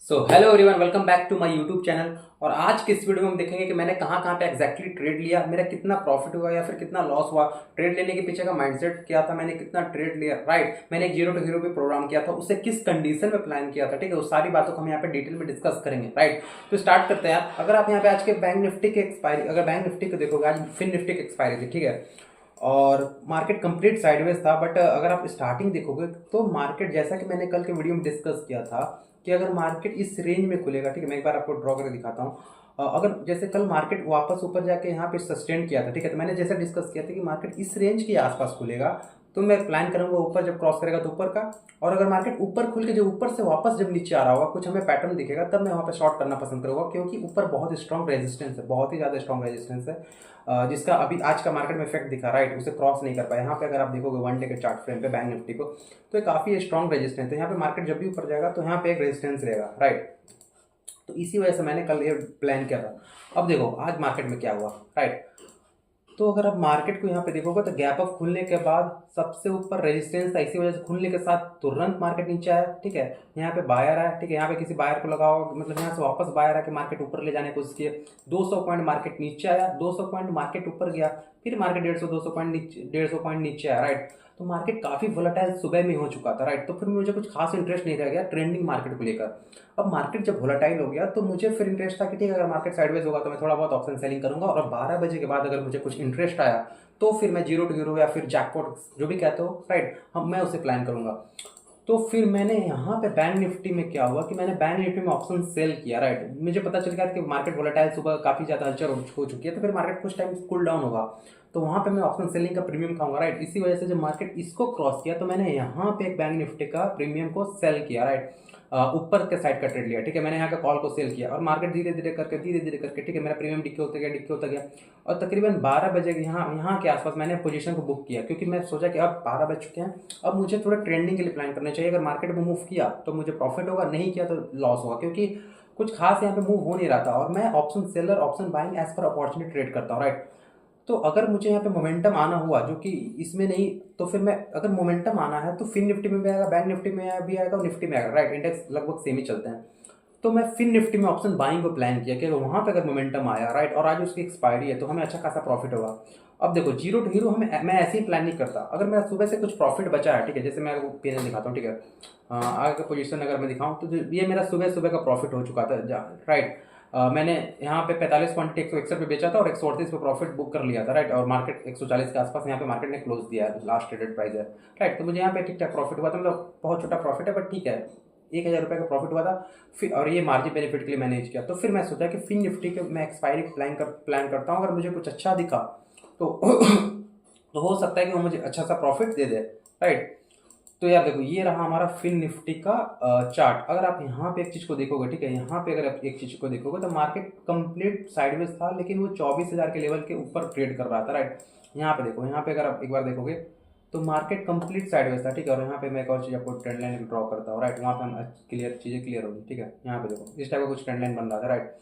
So hello everyone, welcome back to my YouTube channel. और आज के इस वीडियो में हम देखेंगे कि मैंने कहाँ कहाँ पे एग्जैक्टली ट्रेड लिया, मेरा कितना प्रॉफिट हुआ या फिर कितना लॉस हुआ, ट्रेड लेने के पीछे का माइंडसेट क्या था, मैंने कितना ट्रेड लिया। राइट, मैंने एक जीरो टू हीरो पे प्रोग्राम किया था, उसे किस कंडीशन में प्लान किया था। ठीक है, उस सारी बातों को हम यहाँ पे डिटेल में डिस्कस करेंगे। राइट, तो स्टार्ट करते हैं। अगर आप यहाँ पे आज के बैंक निफ्टी के एक्सपायरी, अगर बैंक निफ्टी को देखोगे, आज फिन निफ्टी की एक्सपायरी थी। ठीक है, और मार्केट कंप्लीट साइडवेज था। बट अगर आप स्टार्टिंग देखोगे तो मार्केट, जैसा कि मैंने कल के वीडियो में डिस्कस किया था कि अगर मार्केट इस रेंज में खुलेगा, ठीक है, मैं एक बार आपको ड्रॉ करके दिखाता हूँ। अगर जैसे कल मार्केट वापस ऊपर जाके यहाँ पे सस्टेन किया था, ठीक है, तो मैंने जैसा डिस्कस किया था कि मार्केट इस रेंज के आसपास खुलेगा तो मैं प्लान करूंगा ऊपर जब क्रॉस करेगा तो ऊपर का। और अगर मार्केट ऊपर खुल के जो ऊपर से वापस जब नीचे आ रहा होगा, कुछ हमें पैटर्न दिखेगा, तब मैं वहाँ पे शॉर्ट करना पसंद करूंगा, क्योंकि ऊपर बहुत स्ट्रॉन्ग रेजिस्टेंस है, बहुत ही ज़्यादा स्ट्रॉन्ग रेजिस्टेंस है, जिसका अभी आज का मार्केट में इफेक्ट दिखा। राइट, उसे क्रॉस नहीं कर पाया। यहाँ पे अगर आप देखोगे वन डे के चार्ट फ्रेम पे बैंक निफ्टी को, तो काफ़ी स्ट्रॉन्ग रेजिस्टेंस है। यहाँ पे मार्केट जब भी ऊपर जाएगा तो यहाँ पे एक रेजिस्टेंस रहेगा। राइट, तो इसी वजह से मैंने कल ये प्लान किया था। अब देखो आज मार्केट में क्या हुआ। राइट, तो अगर आप मार्केट को यहाँ पे देखोगे तो गैप अप खुलने के बाद सबसे ऊपर रेजिस्टेंस था, इसी वजह से खुलने के साथ तुरंत मार्केट नीचे आया। ठीक है, यहाँ पे बायर आया। ठीक है, यहाँ पे किसी बायर को लगा होगा, मतलब यहाँ से वापस बायर आके मार्केट ऊपर ले जाने की कोशिश की। 200 पॉइंट मार्केट नीचे आया, 200 पॉइंट मार्केट ऊपर गया, फिर मार्केट 150-200 पॉइंट नीचे, 150 पॉइंट नीचे आया। राइट, तो मार्केट काफी वोलेटाइल सुबह में हो चुका था। राइट, तो फिर मुझे कुछ खास इंटरेस्ट नहीं रह गया ट्रेंडिंग मार्केट को लेकर। अब मार्केट जब वोलेटाइल हो गया तो मुझे फिर इंटरेस्ट था कि ठीक है, अगर मार्केट साइडवेज होगा तो मैं थोड़ा बहुत ऑप्शन सेलिंग करूंगा, और 12 बजे के बाद अगर मुझे कुछ इंटरेस्ट आया तो फिर मैं जीरो टू हीरो या फिर जैकपॉट जो भी कहते हो, राइट, हम मैं उसे प्लान करूंगा। तो फिर मैंने यहाँ पे बैंक निफ्टी में क्या हुआ कि मैंने बैंक निफ्टी में ऑप्शन सेल किया। राइट, मुझे पता चल गया कि मार्केट वोलेटाइल, सुबह काफी ज्यादा हलचल हो चुकी है, तो फिर मार्केट कुछ टाइम कूल डाउन होगा, तो वहां पे मैं ऑप्शन सेलिंग का प्रीमियम खाऊंगा। राइट, इसी वजह से जब मार्केट इसको क्रॉस किया तो मैंने यहाँ पे एक बैंक निफ्टी का प्रीमियम को सेल किया। राइट, ऊपर के साइड का ट्रेड लिया। ठीक है, मैंने यहाँ का कॉल को सेल किया और मार्केट धीरे धीरे करके, ठीक है, मेरा प्रीमियम डिक्के होता गया। और तकरीबन 12 बजे यहाँ के आसपास मैंने पोजीशन को बुक किया, क्योंकि मैं सोचा कि अब 12 बज चुके हैं, अब मुझे थोड़ा ट्रेंडिंग के लिए प्लान करना चाहिए। अगर मार्केट में मूव किया तो मुझे प्रॉफिट होगा, नहीं किया तो लॉस होगा, क्योंकि कुछ खास यहाँ पे मूव हो नहीं रहा था। और मैं option seller, option buying edge पर अपॉर्चुनिटी ट्रेड करता हूँ। राइट, तो अगर मुझे यहाँ पे मोमेंटम आना हुआ, जो कि इसमें नहीं, तो फिर मैं, अगर मोमेंटम आना है तो फिन निफ्टी में भी आएगा, बैंक निफ्टी में भी आएगा और निफ्टी में आएगा। राइट, इंडेक्स लगभग सेम ही चलते हैं। तो मैं फिन निफ्टी में ऑप्शन बाइंग को प्लान किया कि वहां पे अगर मोमेंटम आया, राइट, और आज उसकी एक्सपायरी है, तो हमें अच्छा खासा प्रॉफिट होगा। अब देखो, जीरो टू हीरो हमें, मैं ऐसे ही प्लान नहीं करता। अगर मेरा सुबह से कुछ प्रॉफिट बचा है, ठीक है, जैसे मैं पेन दिखाता हूँ। ठीक है, आगे का पोजीशन अगर मैं दिखाऊँ तो ये मेरा सुबह सुबह का प्रॉफिट हो चुका था। राइट, मैंने यहाँ पे 45 क्वांटिटी 161 पे बेचा था और 138 पे प्रॉफिट बुक कर लिया था। राइट, और मार्केट 140 के आसपास यहाँ पे मार्केट ने क्लोज दिया है, लास्ट ट्रेडेड प्राइस है। राइट, तो मुझे यहाँ पे ठीक ठाक प्रॉफिट हुआ था, मतलब बहुत छोटा प्रॉफिट है, बट ठीक है, 1,000 रुपये का प्रॉफिट हुआ था। फिर और ये मार्जिन बेनिफिट के लिए मैनेज किया। तो फिर मैं सोचा कि फिन निफ्टी के मैं एक्सपायरी प्लान करता हूँ, अगर मुझे कुछ अच्छा दिखा तो तो हो सकता है कि वो मुझे अच्छा सा प्रॉफिट दे दे। राइट, तो यार देखो, ये रहा हमारा फिन निफ्टी का चार्ट। अगर आप यहाँ पे एक चीज को देखोगे, ठीक है, यहाँ पे अगर आप एक चीज को देखोगे तो मार्केट कंप्लीट साइडवेज था, लेकिन वो 24,000 के लेवल के ऊपर ट्रेड कर रहा था। राइट, यहाँ पे देखो, यहाँ पे अगर आप एक बार देखोगे तो मार्केट कंप्लीट साइडवेज था। ठीक है, और यहाँ पे मैं एक और चीज आपको ट्रेंड लाइन ड्रॉ करता हूँ। राइट, वहाँ पे हम चीजें क्लियर होगी। ठीक है, यहाँ पे देखो, इस टाइप का कुछ ट्रेंड लाइन बन रहा था। राइट,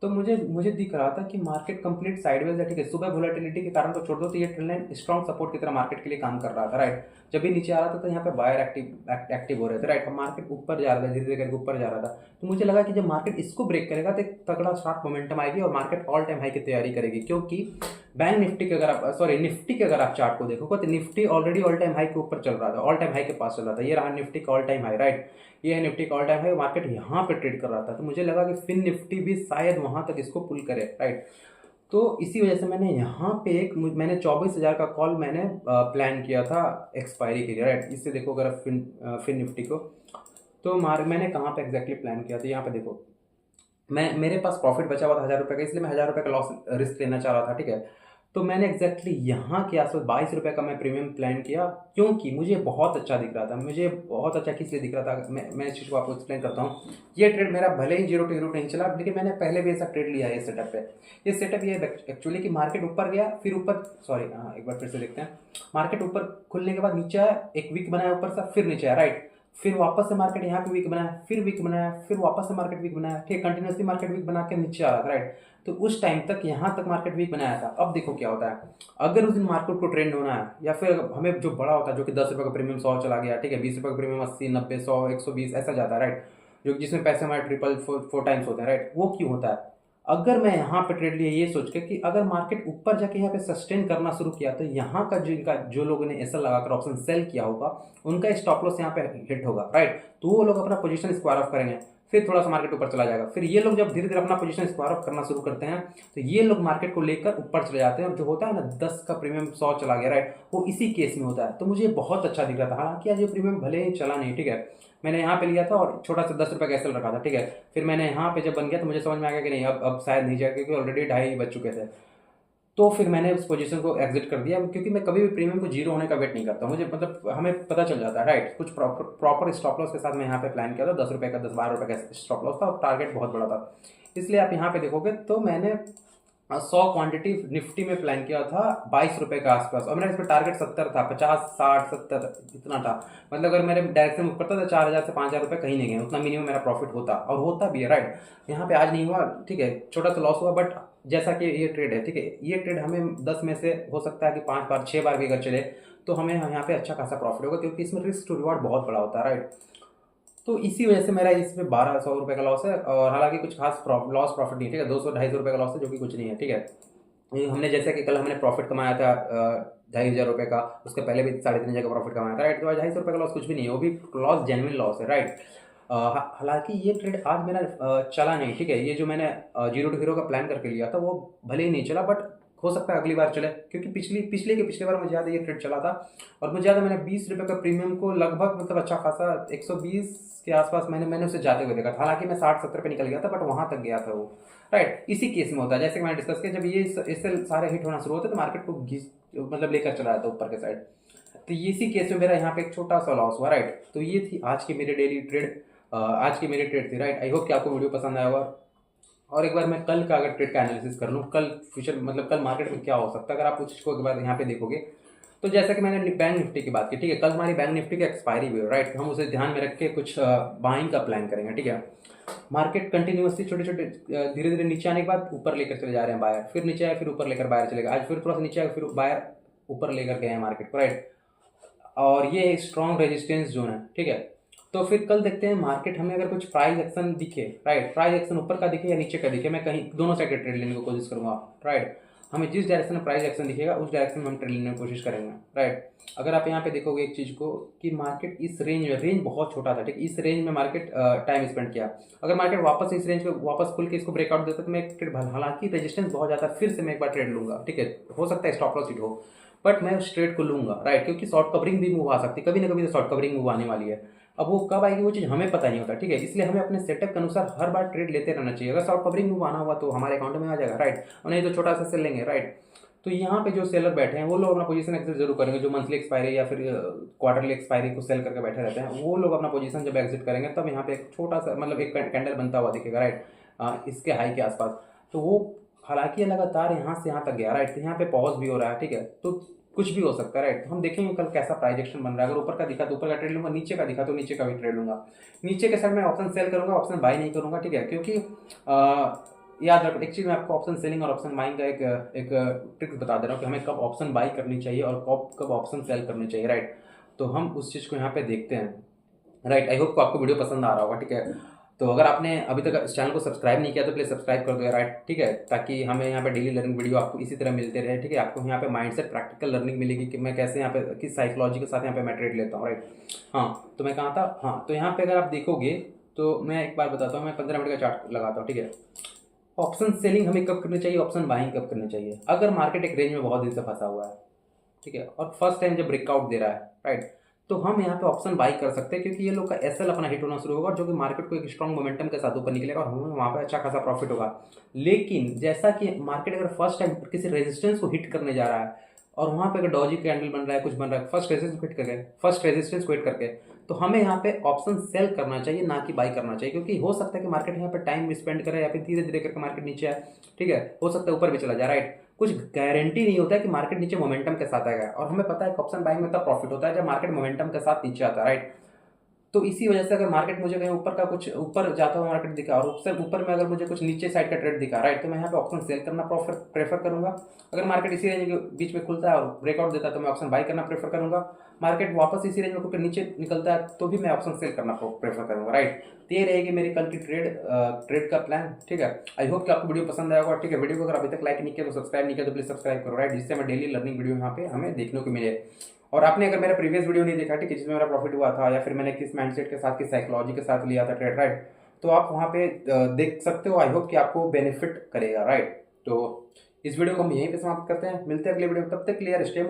तो मुझे मुझे दिख रहा था कि मार्केट कंप्लीट साइडवेज है। ठीक है, सुबह वोलेटिलिटी के कारण तो छोड़ दो, तो ये ट्रेंड लाइन स्ट्रॉन्ग सपोर्ट की तरह मार्केट के लिए काम कर रहा था। राइट, जब भी नीचे आ रहा था तो यहाँ पे बायर एक्टिव हो रहे थे। राइट, मार्केट ऊपर जा रहा था, धीरे धीरे करके ऊपर जा रहा था। तो मुझे लगा कि जब मार्केट इसको ब्रेक करेगा तो एक तगड़ा शार्प मोमेंटम आएगी और मार्केट ऑल टाइम हाई की तैयारी करेगी। क्योंकि बैंक निफ्टी के, अगर आप सॉरी निफ्टी के अगर आप चार्ट को देखोगे तो Nifty already all time high के ऊपर चल रहा था, ऑल टाइम हाई के पास चल रहा था। ये रहा निफ्टी का ऑल टाइम हाई। राइट, ये है निफ्टी का ऑल टाइम हाई, मार्केट यहाँ पे ट्रेड कर रहा था। तो मुझे लगा कि फिन निफ्टी भी शायद वहां तक इसको पुल करे। राइट, तो इसी वजह से मैंने यहाँ पे मैंने 24,000 का कॉल मैंने प्लान किया था एक्सपायरी के लिए। राइट, इससे देखो अगर फिन निफ्टी को, तो मैंने कहाँ पे एग्जैक्टली प्लान किया था, यहाँ पे देखो, मेरे पास प्रॉफिट बचा हुआ था 1,000 रुपये का, इसलिए मैं 1,000 रुपये का लॉस रिस्क लेना चाह रहा था। ठीक है, तो मैंने एग्जैक्टली यहाँ के आसपास 22 रुपये का मैं प्रीमियम प्लान किया, क्योंकि मुझे बहुत अच्छा दिख रहा था। मुझे बहुत अच्छा किस लिए दिख रहा था, मैं इस चीज़ को आपको एक्सप्लेन करता हूँ। ये ट्रेड मेरा भले ही जीरो टू हीरो नहीं चला, लेकिन मैंने पहले भी ऐसा ट्रेड लिया है। ये सेटअप पे, ये सेटअप ये एक्चुअली कि मार्केट ऊपर गया, फिर ऊपर, सॉरी एक बार फिर से देखते हैं। मार्केट ऊपर खुलने के बाद नीचे आया, एक वीक बनाया ऊपर से, फिर नीचे आया। राइट, फिर वापस से मार्केट यहाँ पे वीक बनाया, फिर वीक बनाया, फिर वापस से मार्केट वीक बनाया। ठीक, कंटिन्यूसली मार्केट वीक बना के नीचे आ रहा था। राइट, तो उस टाइम तक यहाँ तक मार्केट वीक बनाया था। अब देखो क्या होता है, अगर उस दिन मार्केट को ट्रेंड होना है, या फिर हमें जो बड़ा होता है, जो कि 10 रुपये का प्रीमियम 100 चला गया, ठीक है, 20 रुपये का प्रीमियम 80, 90, 100, 120 ऐसा जाता है। राइट, जो जिसमें पैसे हमारे ट्रिपल फोर टाइम्स होते हैं, राइट। वो क्यों होता है? अगर मैं यहाँ पे ट्रेड लिया ये सोच के कि अगर मार्केट ऊपर जाके यहाँ पे सस्टेन करना शुरू किया तो यहाँ का जो लोगों ने एसएल लगाकर ऑप्शन सेल किया होगा उनका स्टॉप लॉस यहाँ पे हिट होगा, राइट। तो वो लोग अपना पोजीशन स्क्वायर ऑफ करेंगे, फिर थोड़ा सा मार्केट ऊपर चला जाएगा, फिर ये लोग जब धीरे धीरे अपना पोजीशन स्क्वायर ऑफ करना शुरू करते हैं तो ये लोग मार्केट को लेकर ऊपर चले जाते हैं, और जो होता है ना 10 का प्रीमियम 100 चला गया, राइट, वो इसी केस में होता है। तो मुझे बहुत अच्छा दिख रहा था, हालांकि आज ये प्रीमियम भले ही चला नहीं, ठीक है, मैंने यहाँ पे लिया था और छोटा सा 10 रुपये का एसएल रखा था, ठीक है। फिर मैंने यहाँ पे जब बन गया तो मुझे समझ में आ गया कि नहीं अब शायद नहीं जाएगा, क्योंकि ऑलरेडी 2:30 बज चुके थे। तो फिर मैंने उस पोजीशन को एग्जिट कर दिया, क्योंकि मैं कभी भी प्रीमियम को जीरो होने का वेट नहीं करता, मुझे मतलब हमें पता चल जाता है, राइट। कुछ प्रॉपर स्टॉप लॉस के साथ मैं यहाँ पे प्लान किया था, 10 रुपये का 10-12 रुपये का स्टॉप लॉस था और टारगेट बहुत बड़ा था। इसलिए आप यहाँ पे देखोगे तो मैंने 100 क्वांटिटी निफ्टी में प्लान किया था 22 रुपये के आसपास, और मेरा इस पर टारगेट 70 था, 50 60 70 इतना था। मतलब अगर मेरे डायरेक्शन ऊपर था तो 4000 से 5000 रुपये कहीं नहीं गए, उतना मिनिमम मेरा प्रॉफिट होता और होता भी है, राइट। यहाँ पे आज नहीं हुआ, ठीक है, छोटा सा लॉस हुआ, बट जैसा कि ये ट्रेड है, ठीक है, ये ट्रेड हमें 10 में से हो सकता है कि 5 बार 6 बार भी अगर चले तो हमें यहाँ पे अच्छा खासा प्रॉफिट होगा, क्योंकि इसमें रिस्क टू रिवॉर्ड बहुत बड़ा होता है, राइट। तो इसी वजह से मेरा इसमें 1200 रुपये का लॉस है, और हालांकि कुछ खास लॉस प्रॉफिट नहीं, ठीक है, 200-250 रुपये का लॉस है, जो कि कुछ नहीं है, ठीक है। ये हमने जैसे कि कल हमने प्रॉफिट कमाया था 2500 रुपये का, उसके पहले भी 3500 का प्रॉफिट कमाया था, राइट। तो 250 रुपये का लॉस कुछ भी नहीं है, वो भी लॉस जेन्युइन लॉस है, राइट। हालांकि ये ट्रेड आज मेरा चला नहीं, ठीक है, ये जो मैंने जीरो टू हीरो का प्लान करके लिया था वो भले ही नहीं चला, बट हो सकता है अगली बार चले, क्योंकि पिछले बार मुझे याद है ये ट्रेड चला था, और मुझे याद है मैंने 20 रुपये का प्रीमियम को लगभग मतलब अच्छा खासा 120 के आसपास मैंने उसे जाते हुए देखा था। हालांकि मैं 60-70 पे निकल गया था, बट वहां तक गया था वो, राइट। इसी केस में होता है, जैसे कि मैंने डिस्कस किया, जब ये इससे सारे हिट होना शुरू होते तो मार्केट को मतलब लेकर चला जाता ऊपर के साइड। तो इसी केस में मेरा यहाँ पे एक छोटा सा लॉस हुआ, राइट। तो ये थी आज की मेरी डेली ट्रेड, आज की मेरी ट्रेड थी, राइट। आई होप कि आपको वीडियो पसंद आया होगा। और एक बार मैं कल का अगर ट्रेड का एनालिसिस कर लूँ, कल फ्यूचर मतलब कल मार्केट में क्या हो सकता है, अगर आप उस चीज़ को एक बार यहाँ पे देखोगे तो जैसा कि मैंने बैंक निफ्टी की बात की, ठीक है, कल हमारी बैंक निफ्टी की एक्सपायरी भी हो, राइट। हम उसे ध्यान में रख के कुछ बाइंग का प्लान करेंगे, ठीक है। मार्केट कंटिन्यूसली छोटे छोटे धीरे धीरे नीचे आने के बाद ऊपर लेकर चले जा रहे हैं बायर, फिर नीचे आया फिर ऊपर लेकर बायर चलेगा, आज फिर थोड़ा सा नीचे आया फिर बायर ऊपर लेकर गए हैं मार्केट को, राइट। और ये स्ट्रॉन्ग रेजिस्टेंस जोन है, ठीक है। तो फिर कल देखते हैं मार्केट हमें अगर कुछ प्राइस एक्शन दिखे, राइट, प्राइस एक्शन ऊपर का दिखे या नीचे का दिखे, मैं कहीं दोनों साइड ट्रेड लेने की कोशिश करूंगा, राइट। हमें जिस डायरेक्शन में प्राइस एक्शन दिखेगा उस डायरेक्शन में हम ट्रेड लेने की कोशिश करेंगे, राइट। अगर आप यहाँ पे देखोगे एक चीज़ को कि मार्केट इस रेंज बहुत छोटा था, ठीक, इस रेंज में मार्केट टाइम स्पेंड किया, अगर मार्केट वापस इस रेंज को वापस खुल के इसको ब्रेकआउट देता तो मैं एक ट्रेड, हालांकि रेजिस्टेंस बहुत ज़्यादा, फिर से मैं एक बार ट्रेड लूंगा, ठीक है, हो सकता है स्टॉप लॉस हिट हो, बट मैं उस ट्रेड को लूंगा, राइट, क्योंकि शॉर्ट कवरिंग भी मूव आ सकती है, कभी ना कभी तो शॉर्ट कवरिंग मूव आने वाली है। अब वो कब आएगी वो चीज़ हमें पता नहीं होता, ठीक है, इसलिए हमें अपने सेटअप के अनुसार हर बार ट्रेड लेते रहना चाहिए। अगर शॉर्ट कवरिंग मूव आना हुआ तो हमारे अकाउंट में आ जाएगा, राइट, और नहीं तो छोटा सा सेल लेंगे, राइट। तो यहाँ पे जो सेलर बैठे हैं वो लोग अपना पोजीशन एग्जिट जरूर करेंगे, जो मंथली एक्सपायरी या फिर क्वार्टरली एक्सपायरी को सेल करके बैठे रहते हैं वो लोग अपना पोजीशन जब एग्जिट करेंगे तब यहाँ पे एक छोटा सा मतलब एक कैंडल बनता हुआ दिखेगा, राइट, इसके हाई के आसपास। तो वो हालांकि लगातार यहाँ से यहाँ तक गया, राइट, तो यहाँ पे पॉज भी हो रहा है, ठीक है, तो कुछ भी हो सकता है, राइट। तो हम देखेंगे कल कैसा प्राइस एक्शन बन रहा है, अगर ऊपर का दिखा तो ऊपर का ट्रेड लूंगा, नीचे का दिखा तो नीचे का भी ट्रेड लूंगा। नीचे के साइड में ऑप्शन सेल करूंगा, ऑप्शन बाई नहीं करूंगा, ठीक है, क्योंकि याद रखो एक चीज़, मैं आपको ऑप्शन सेलिंग और ऑप्शन बाइंग का एक ट्रिक्स बता दे रहा हूँ कि हमें कब ऑप्शन बाई करनी चाहिए और कब ऑप्शन सेल करनी चाहिए, राइट। तो हम उस चीज़ को यहाँ पे देखते हैं, राइट। आई होप को आपको वीडियो पसंद आ रहा होगा, ठीक है। तो अगर आपने अभी तक इस चैनल को सब्सक्राइब नहीं किया तो प्लीज़ सब्सक्राइब कर दो, राइट, ठीक है, ताकि हमें यहाँ पे डेली लर्निंग वीडियो आपको इसी तरह मिलते रहे, ठीक है। आपको यहाँ पे माइंडसेट प्रैक्टिकल लर्निंग मिलेगी कि मैं कैसे यहाँ पे किस साइकोलॉजी के साथ यहाँ पे मैं ट्रेड लेता हूँ, राइट। हाँ, तो मैं कहाँ था, हाँ, तो यहाँ पे अगर आप देखोगे तो मैं एक बार बताता हूँ, मैं 15 मिनट का चार्ट लगाता हूँ, ठीक है। ऑप्शन सेलिंग हमें कब करनी चाहिए, ऑप्शन बाइंग कब करनी चाहिए, अगर मार्केट एक रेंज में बहुत दिन से फंसा हुआ है, ठीक है, और फर्स्ट टाइम जब ब्रेकआउट दे रहा है, राइट, तो हम यहाँ पे ऑप्शन बाई कर सकते हैं, क्योंकि ये लोग का एसएल अपना हिट होना शुरू होगा, जो कि मार्केट को एक स्ट्रॉन्ग मोमेंटम के साथ ऊपर निकलेगा और हमें वहाँ पे अच्छा खासा प्रॉफिट होगा। लेकिन जैसा कि मार्केट अगर फर्स्ट टाइम किसी रेजिस्टेंस को हिट करने जा रहा है और वहाँ पे अगर डॉजी कैंडल बन रहा है, कुछ बन रहा है, फर्स्ट रेजिस्टेंस को हिट करके, तो हमें यहाँ पे ऑप्शन सेल करना चाहिए, ना कि बाई करना चाहिए, क्योंकि हो सकता है कि मार्केट यहाँ पे टाइम स्पेंड करे या फिर धीरे धीरे करके मार्केट नीचे आए, ठीक है, हो सकता है ऊपर भी चला जाए, राइट। कुछ गारंटी नहीं होता है कि मार्केट नीचे मोमेंटम के साथ आएगा, और हमें पता है कि ऑप्शन बाइंग में तब प्रॉफिट होता है जब मार्केट मोमेंटम के साथ नीचे आता है, राइट। तो इसी वजह से अगर मार्केट मुझे कहीं ऊपर का कुछ ऊपर जाता हुआ मार्केट दिखा और उससे ऊपर में अगर मुझे कुछ नीचे साइड का ट्रेड दिखा, राइट, तो मैं यहाँ पे ऑप्शन सेल करना प्रेफर करूंगा। अगर मार्केट इसी रेंज के बीच में खुलता है और ब्रेकआउट देता है तो मैं ऑप्शन बाई करना प्रेफर करूंगा। मार्केट वापस इसी रेंज में कुछ नीचे निकलता है तो भी मैं ऑप्शन सेल करना प्रेफर करूंगा, राइट। तो ये रहेगी मेरी कल की ट्रेड का प्लान, ठीक है। आई होप कि आपको वीडियो पसंद आया होगा, ठीक है। वीडियो को अगर अभी तक लाइक नहीं किया तो सब्सक्राइब नहीं किया तो प्लीज सब्सक्राइब करो, राइट, जिससे हमें डेली लर्निंग वीडियो यहाँ पे हमें देखने को मिले। और आपने अगर मेरा प्रीवियस वीडियो नहीं देखा, ठीक है, जिसमें मेरा प्रॉफिट हुआ था या फिर मैंने किस माइंडसेट के साथ, किस साइकोलॉजी के साथ लिया था ट्रेड, राइट, तो आप वहाँ पे देख सकते हो। आई होप कि आपको बेनिफिट करेगा, राइट। तो इस वीडियो को हम यहीं पे समाप्त करते हैं, मिलते हैं अगले वीडियो में, तब तक क्लियर स्टे